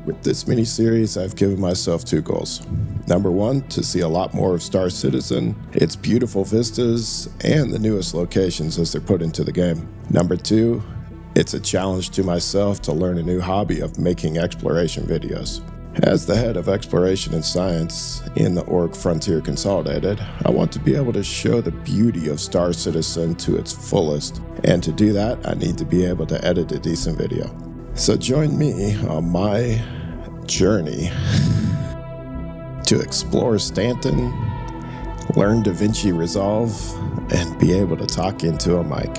With this mini-series, I've given myself two goals. Number one, to see a lot more of Star Citizen, its beautiful vistas, and the newest locations as they're put into the game. Number two, it's a challenge to myself to learn a new hobby of making exploration videos. As the head of exploration and science in the org Frontier Consolidated, I want to be able to show the beauty of Star Citizen to its fullest, and to do that, I need to be able to edit a decent video. So join me on my journey to explore Stanton, learn DaVinci Resolve, and be able to talk into a mic.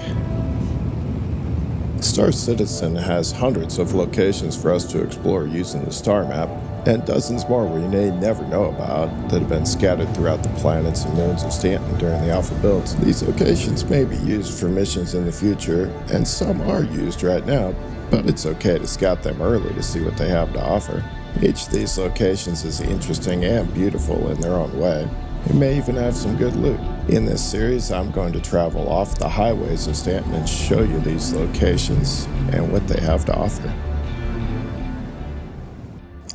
Star Citizen has hundreds of locations for us to explore using the star map, and dozens more we may never know about that have been scattered throughout the planets and moons of Stanton during the alpha builds. These locations may be used for missions in the future, and some are used right now, but it's okay to scout them early to see what they have to offer. Each of these locations is interesting and beautiful in their own way. It may even have some good loot. In this series, I'm going to travel off the highways of Stanton and show you these locations and what they have to offer.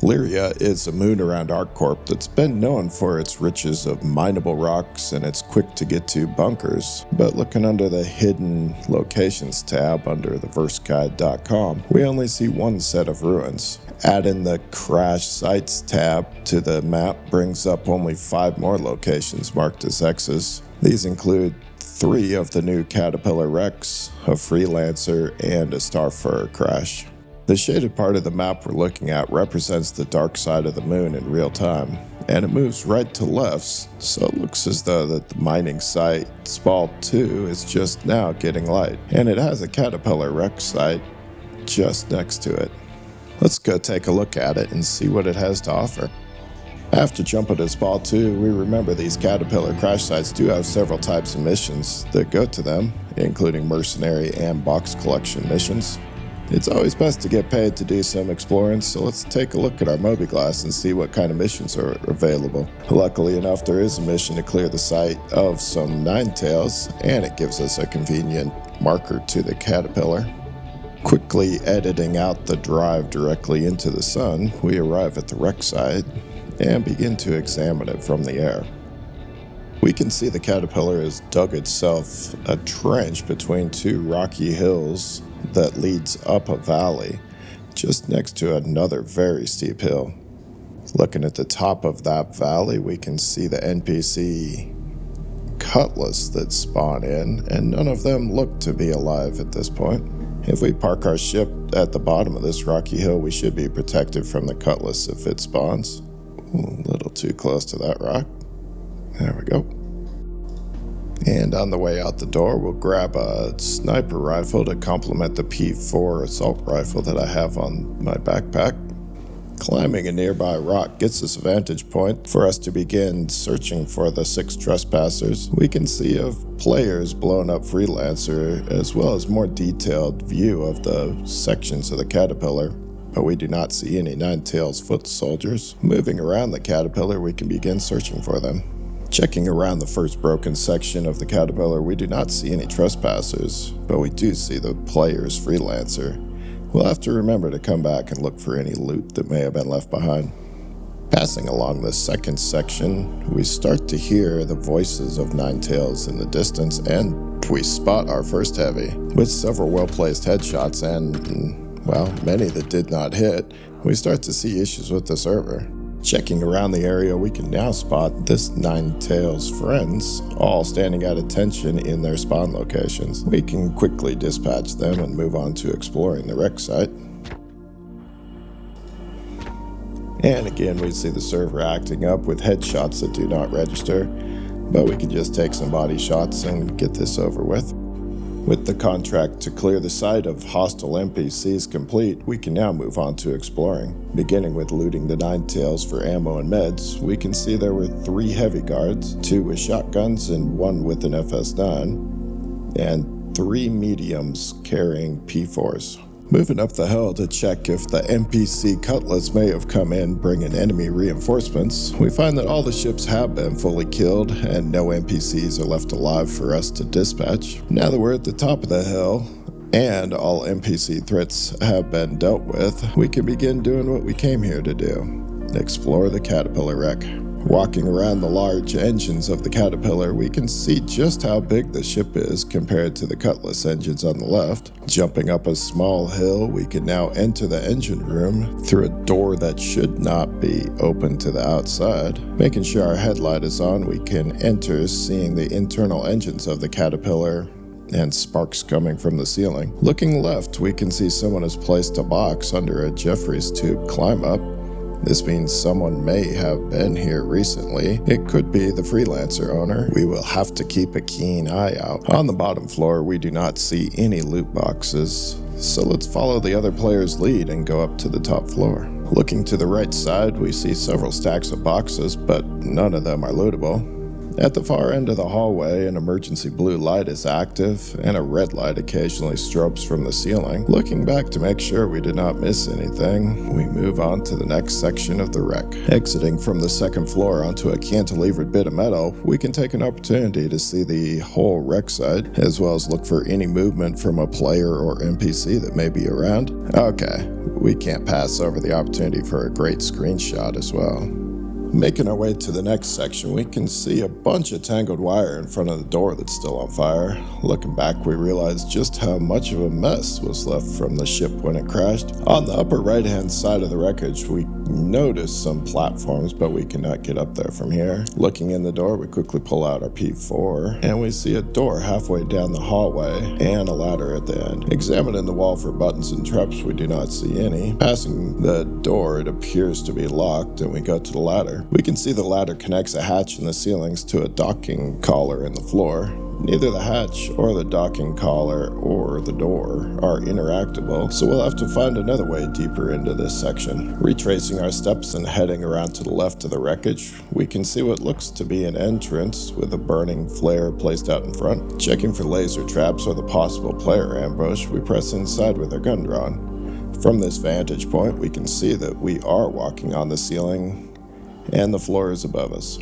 Lyria is a moon around ArcCorp that's been known for its riches of mineable rocks and its quick-to-get-to bunkers. But looking under the Hidden Locations tab under the verseguide.com, we only see one set of ruins. Adding the Crash Sites tab to the map brings up only 5 more locations marked as X's. These include 3 of the new Caterpillar wrecks, a Freelancer, and a Starfur crash. The shaded part of the map we're looking at represents the dark side of the moon in real time, and it moves right to left, so it looks as though that the mining site, Spal 2, is just now getting light, and it has a Caterpillar wreck site just next to it. Let's go take a look at it and see what it has to offer. After jumping to Spal 2, we remember these Caterpillar crash sites do have several types of missions that go to them, including mercenary and box collection missions. It's always best to get paid to do some exploring, so let's take a look at our MobiGlass and see what kind of missions are available. Luckily enough, there is a mission to clear the site of some Ninetails, and it gives us a convenient marker to the Caterpillar. Quickly editing out the drive directly into the sun, we arrive at the wreck site and begin to examine it from the air. We can see the Caterpillar has dug itself a trench between 2 rocky hills that leads up a valley just next to another very steep hill. Looking at the top of that valley, we can see the NPC Cutlass that spawn in, and none of them look to be alive at this point. If we park our ship at the bottom of this rocky hill, we should be protected from the Cutlass if it spawns. Ooh, a little too close to that rock. There we go. And on the way out the door, we'll grab a sniper rifle to complement the P4 assault rifle that I have on my backpack. Climbing a nearby rock gets us a vantage point for us to begin searching for the 6 trespassers. We can see of players blown up Freelancer, as well as more detailed view of the sections of the Caterpillar, but we do not see any Ninetails foot soldiers. Moving around the Caterpillar, we can begin searching for them. Checking around the first broken section of the Caterpillar, we do not see any trespassers, but we do see the player's Freelancer. We'll have to remember to come back and look for any loot that may have been left behind. Passing along the second section, we start to hear the voices of Ninetails in the distance, and we spot our first heavy. With several well-placed headshots and, well, many that did not hit, we start to see issues with the server. Checking around the area, we can now spot this Ninetails friends, all standing at attention in their spawn locations. We can quickly dispatch them and move on to exploring the wreck site. And again, we see the server acting up with headshots that do not register, but we can just take some body shots and get this over with. With the contract to clear the site of hostile NPCs complete, we can now move on to exploring. Beginning with looting the Ninetails for ammo and meds, we can see there were 3 heavy guards, 2 with shotguns and 1 with an FS9, and 3 mediums carrying P4s. Moving up the hill to check if the NPC Cutlass may have come in bringing enemy reinforcements, we find that all the ships have been fully killed and no NPCs are left alive for us to dispatch. Now that we're at the top of the hill and all NPC threats have been dealt with, we can begin doing what we came here to do: explore the Caterpillar wreck. Walking around the large engines of the Caterpillar, we can see just how big the ship is compared to the Cutlass engines on the left. Jumping up a small hill, we can now enter the engine room through a door that should not be open to the outside. Making sure our headlight is on, we can enter, seeing the internal engines of the Caterpillar and sparks coming from the ceiling. Looking left, we can see someone has placed a box under a Jeffries tube climb up. This means someone may have been here recently. It could be the freelancer owner. We will have to keep a keen eye out. On the bottom floor, we do not see any loot boxes, so let's follow the other player's lead and go up to the top floor. Looking to the right side, we see several stacks of boxes, but none of them are lootable. At the far end of the hallway, an emergency blue light is active, and a red light occasionally strobes from the ceiling. Looking back to make sure we did not miss anything, we move on to the next section of the wreck. Exiting from the second floor onto a cantilevered bit of metal, we can take an opportunity to see the whole wreck site, as well as look for any movement from a player or NPC that may be around. Okay, we can't pass over the opportunity for a great screenshot as well. Making our way to the next section, we can see a bunch of tangled wire in front of the door that's still on fire. Looking back, we realize just how much of a mess was left from the ship when it crashed. On the upper right-hand side of the wreckage, we notice some platforms, but we cannot get up there from here. Looking in the door, we quickly pull out our P4, and we see a door halfway down the hallway and a ladder at the end. Examining the wall for buttons and traps, we do not see any. Passing the door, it appears to be locked, and we go to the ladder. We can see the ladder connects a hatch in the ceilings to a docking collar in the floor. Neither the hatch or the docking collar or the door are interactable, so we'll have to find another way deeper into this section. Retracing our steps and heading around to the left of the wreckage, we can see what looks to be an entrance with a burning flare placed out in front. Checking for laser traps or the possible player ambush, we press inside with our gun drawn. From this vantage point, we can see that we are walking on the ceiling and the floor is above us.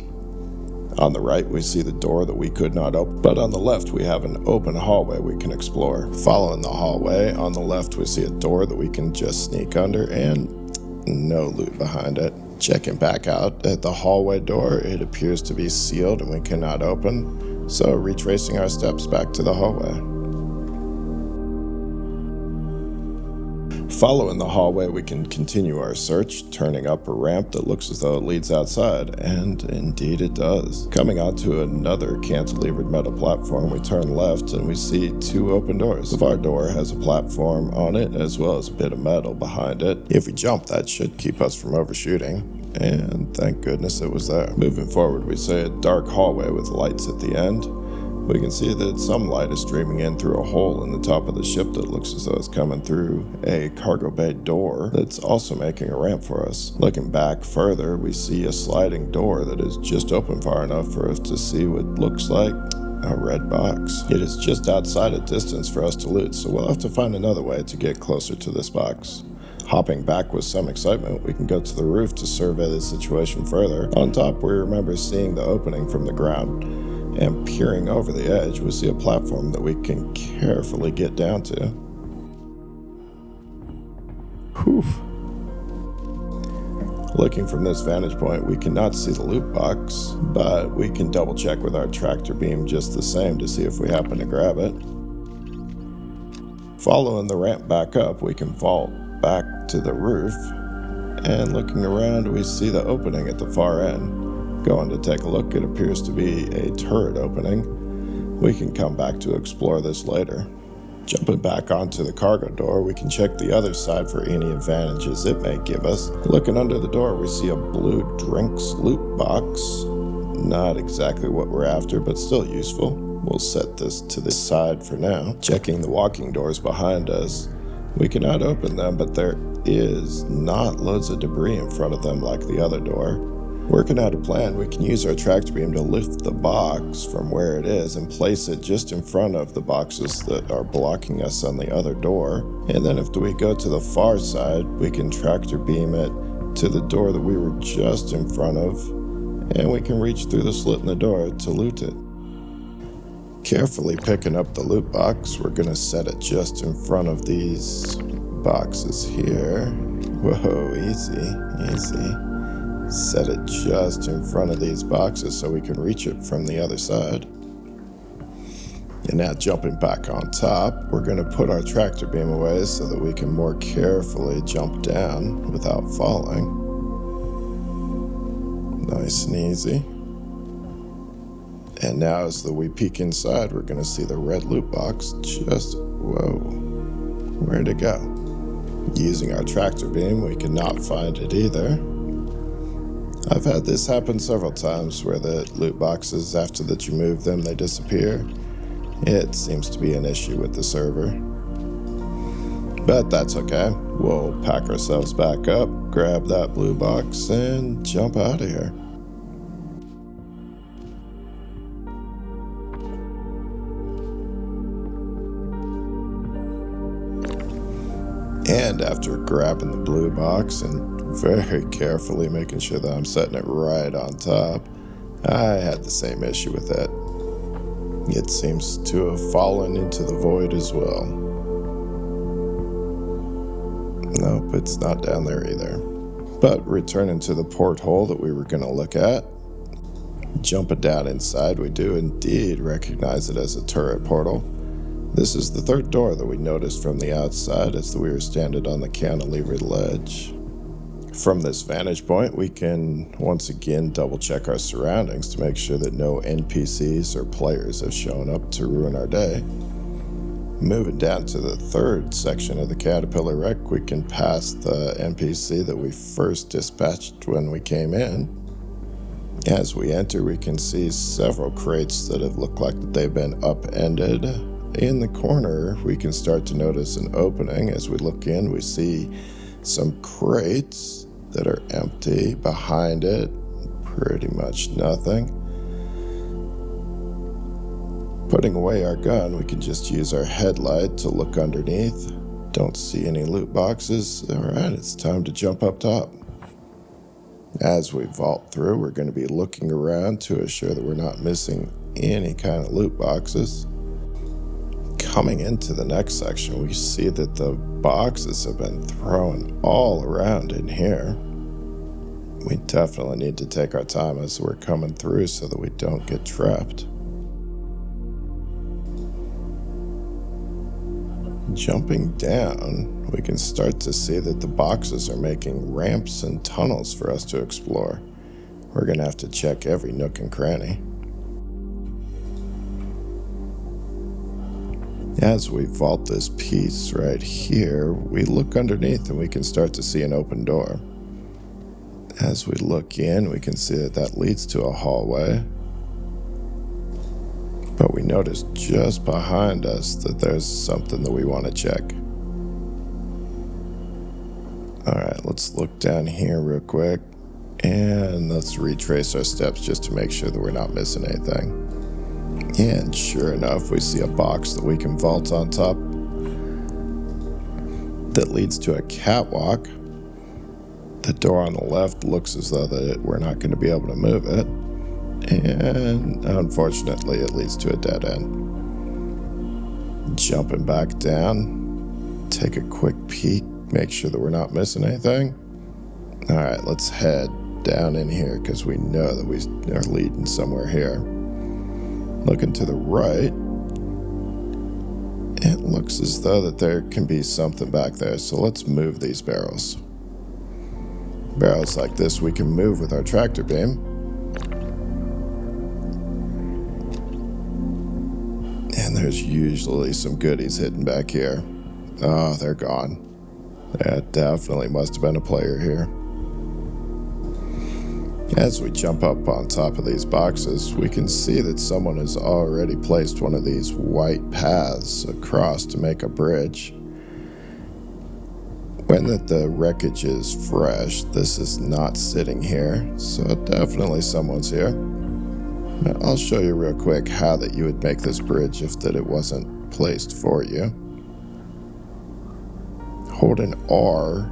On the right, we see the door that we could not open, but on the left, we have an open hallway we can explore. Following the hallway, on the left, we see a door that we can just sneak under and no loot behind it. Checking back out at the hallway door, it appears to be sealed and we cannot open, so retracing our steps back to the hallway. Following the hallway, we can continue our search, turning up a ramp that looks as though it leads outside, and indeed it does. Coming onto another cantilevered metal platform, we turn left and we see two open doors. The far door has a platform on it as well as a bit of metal behind it. If we jump, that should keep us from overshooting, and thank goodness it was there. Moving forward, we see a dark hallway with lights at the end. We can see that some light is streaming in through a hole in the top of the ship that looks as though it's coming through a cargo bay door that's also making a ramp for us. Looking back further, we see a sliding door that is just open far enough for us to see what looks like a red box. It is just outside a distance for us to loot, so we'll have to find another way to get closer to this box. Hopping back with some excitement, we can go to the roof to survey the situation further. On top, we remember seeing the opening from the ground, and peering over the edge, we see a platform that we can carefully get down to. Whew. Looking from this vantage point, we cannot see the loot box, but we can double check with our tractor beam just the same to see if we happen to grab it. Following the ramp back up, we can vault back to the roof, and looking around, we see the opening at the far end. Going to take a look, it appears to be a turret opening. We can come back to explore this later. Jumping back onto the cargo door, we can check the other side for any advantages it may give us. Looking under the door, we see a blue drinks loot box. Not exactly what we're after, but still useful. We'll set this to the side for now. Checking the walking doors behind us, we cannot open them, but there is not loads of debris in front of them like the other door. Working out a plan, we can use our tractor beam to lift the box from where it is and place it just in front of the boxes that are blocking us on the other door. And then if we go to the far side, we can tractor beam it to the door that we were just in front of, and we can reach through the slit in the door to loot it. Carefully picking up the loot box, we're going to set it just in front of these boxes here. Whoa, easy, easy. Set it just in front of these boxes so we can reach it from the other side. And now jumping back on top, we're going to put our tractor beam away so that we can more carefully jump down without falling. Nice and easy. And now as we peek inside, we're going to see the red loot box just, whoa, where'd it go? Using our tractor beam, we cannot find it either. I've had this happen several times where the loot boxes, after that you move them, they disappear. It seems to be an issue with the server. But that's okay. We'll pack ourselves back up, grab that blue box, and jump out of here. And after grabbing the blue box and very carefully making sure that I'm setting it right on top, I had the same issue with it. It seems to have fallen into the void as well. Nope, it's not down there either. But returning to the porthole that we were going to look at, jumping down inside, we do indeed recognize it as a turret portal. This is the third door that we noticed from the outside as we were standing on the cantilever ledge. From this vantage point, we can once again double check our surroundings to make sure that no NPCs or players have shown up to ruin our day. Moving down to the third section of the caterpillar wreck, we can pass the NPC that we first dispatched when we came in. As we enter, we can see several crates that have looked like they've been upended. In the corner, we can start to notice an opening. As we look in, we see some crates that are empty. Behind it, pretty much nothing. Putting away our gun, we can just use our headlight to look underneath. Don't see any loot boxes. Alright, it's time to jump up top. As we vault through, we're going to be looking around to assure that we're not missing any kind of loot boxes. Coming into the next section, we see that the boxes have been thrown all around in here. We definitely need to take our time as we're coming through so that we don't get trapped. Jumping down, we can start to see that the boxes are making ramps and tunnels for us to explore. We're going to have to check every nook and cranny. As we vault this piece right here, we look underneath and we can start to see an open door. As we look in, we can see that leads to a hallway. But we notice just behind us that there's something that we want to check. Alright, let's look down here real quick. And let's retrace our steps just to make sure that we're not missing anything. And sure enough, we see a box that we can vault on top that leads to a catwalk. The door on the left looks as though that we're not going to be able to move it. And unfortunately, it leads to a dead end. Jumping back down, take a quick peek, make sure that we're not missing anything. Alright, let's head down in here because we know that we are leading somewhere here. Looking to the right, it looks as though that there can be something back there, so let's move these barrels. Barrels like this we can move with our tractor beam. And there's usually some goodies hidden back here. Oh, they're gone. That definitely must have been a player here. As we jump up on top of these boxes, we can see that someone has already placed one of these white paths across to make a bridge. When the wreckage is fresh, this is not sitting here, so definitely someone's here. Now, I'll show you real quick how that you would make this bridge if that it wasn't placed for you. Holding R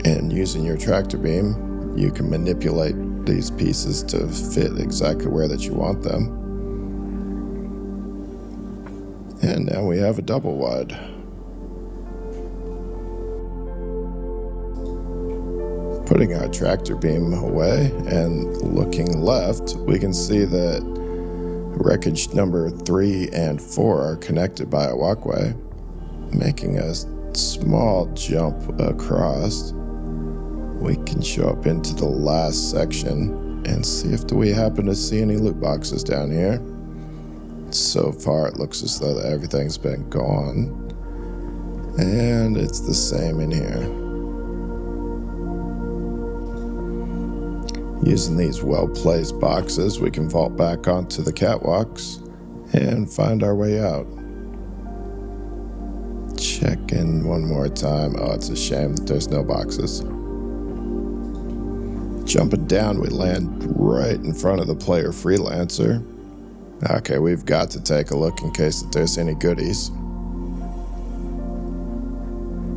and using your tractor beam, you can manipulate these pieces to fit exactly where that you want them. And now we have a double wide. Putting our tractor beam away and looking left, we can see that wreckage number 3 and 4 are connected by a walkway, making a small jump across. We can show up into the last section and see if we happen to see any loot boxes down here. So far it looks as though everything's been gone, and it's the same in here. Using these well-placed boxes, we can vault back onto the catwalks and find our way out. Check in one more time. Oh, it's a shame that there's no boxes. Jumping down, we land right in front of the player freelancer. Okay, we've got to take a look in case that there's any goodies.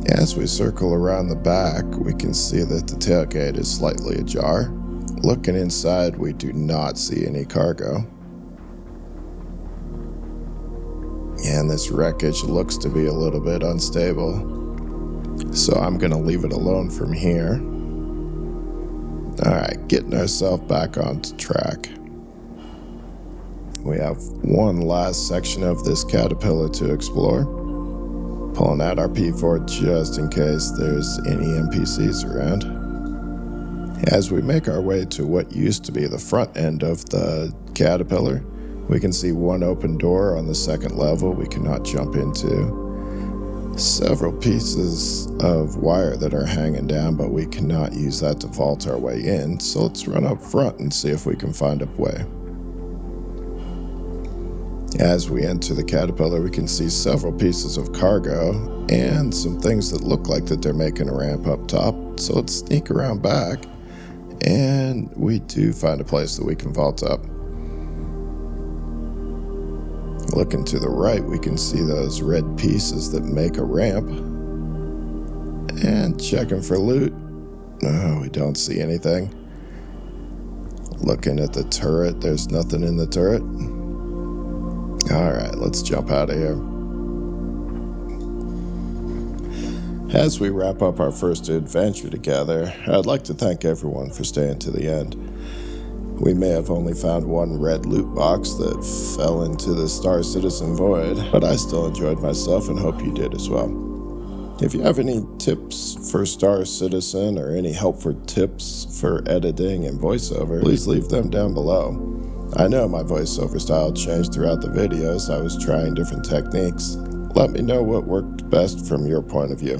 As we circle around the back, we can see that the tailgate is slightly ajar. Looking inside, we do not see any cargo. And this wreckage looks to be a little bit unstable, so I'm going to leave it alone from here. Alright, getting ourselves back onto track. We have one last section of this caterpillar to explore. Pulling out our P4 just in case there's any NPCs around. As we make our way to what used to be the front end of the caterpillar, we can see one open door on the second level we cannot jump into. Several pieces of wire that are hanging down, but we cannot use that to vault our way in, so let's run up front and see if we can find a way. As we enter the caterpillar, we can see several pieces of cargo and some things that look like that they're making a ramp up top, so let's sneak around back, and we do find a place that we can vault up. Looking to the right, we can see those red pieces that make a ramp. And checking for loot. No, we don't see anything. Looking at the turret, there's nothing in the turret. Alright, let's jump out of here. As we wrap up our first adventure together, I'd like to thank everyone for staying to the end. We may have only found one red loot box that fell into the Star Citizen void, but I still enjoyed myself and hope you did as well. If you have any tips for Star Citizen or any helpful tips for editing and voiceover, please leave them down below. I know my voiceover style changed throughout the videos. I was trying different techniques. Let me know what worked best from your point of view.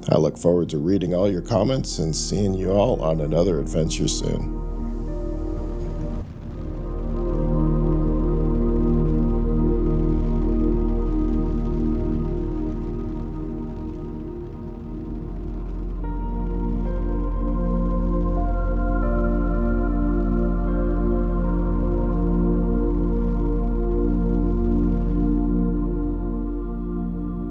I look forward to reading all your comments and seeing you all on another adventure soon.